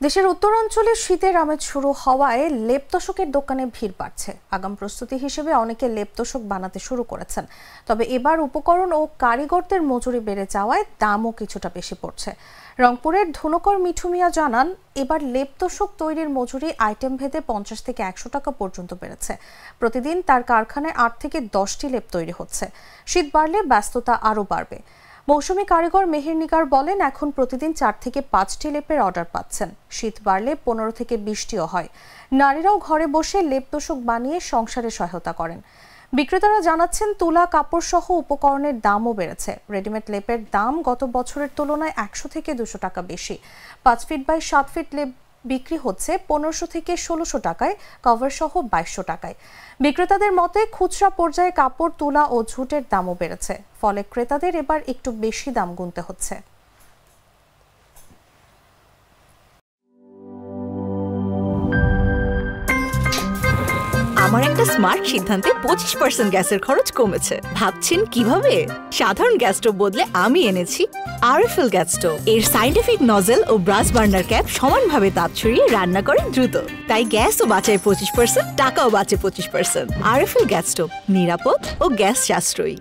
দেশের উত্তরাঞ্চলে শীতের আমেজ শুরু হওয়ায় লেপ তোশকের দোকানে ভিড় বাড়ছে। আগাম প্রস্তুতি হিসেবে অনেকে লেপ তোশক বানাতে শুরু করেছেন। তবে এবার উপকরণ ও কারিগরদের মজুরি বেড়ে যাওয়ায় দামও কিছুটা বেশি পড়ছে। রংপুরের ধুনকর মিঠু মিয়া জানান, এবার লেপ তোশক তৈরির মজুরি আইটেম ভেদে 50 থেকে 100 টাকা পর্যন্ত বেড়েছে। প্রতিদিন তার কারখানায় 8 থেকে 10টি লেপ তৈরি হচ্ছে। শীত বাড়লে ব্যস্ততা আরও বাড়বে। মৌসুমী কারিগর মেহের নিগার বলেন, এখন প্রতিদিন 4 থেকে 5টি লেপের অর্ডার পাচ্ছেন। শীত বাড়লে 15 থেকে 20টিও হয়। নারীরাও ঘরে বসে লেপ তোশক বানিয়ে সংসারে সহায়তা করেন। বিক্রেতারা জানাচ্ছেন, তুলা কাপড় সহ উপকরণের দামও বেড়েছে। রেডিমেড লেপের দাম গত বছরের তুলনায় 100 থেকে 200 টাকা বেশি। 5 ফিট বাই 7 ফিট লেপ বিক্রি হচ্ছে 1500 থেকে 1600 টাকায়, কভার সহ 2200 টাকায়। বিক্রেতাদের মতে, খুচরা পর্যায়ে কাপড়, তুলা ও ঝুটের দামও বেড়েছে। ফলে ক্রেতাদের এবার একটু বেশি দাম গুনতে হচ্ছে। আমার একটা স্মার্ট সিদ্ধান্তে 25% গ্যাসের খরচ কমেছে। ভাবছেন কিভাবে? সাধারণ গ্যাস স্টোভ বদলে আমি এনেছি আরএফএল গ্যাস স্টোভ। এর সাইন্টিফিক নজল ও ব্রাস বার্নার ক্যাপ সমানভাবে তাপ ছড়িয়ে রান্না করে দ্রুত। তাই গ্যাসও বাঁচায় 25%, টাকাও বাঁচে 25%। আরএফএল গ্যাস স্টোভ নিরাপদ ও গ্যাস সাশ্রয়ী।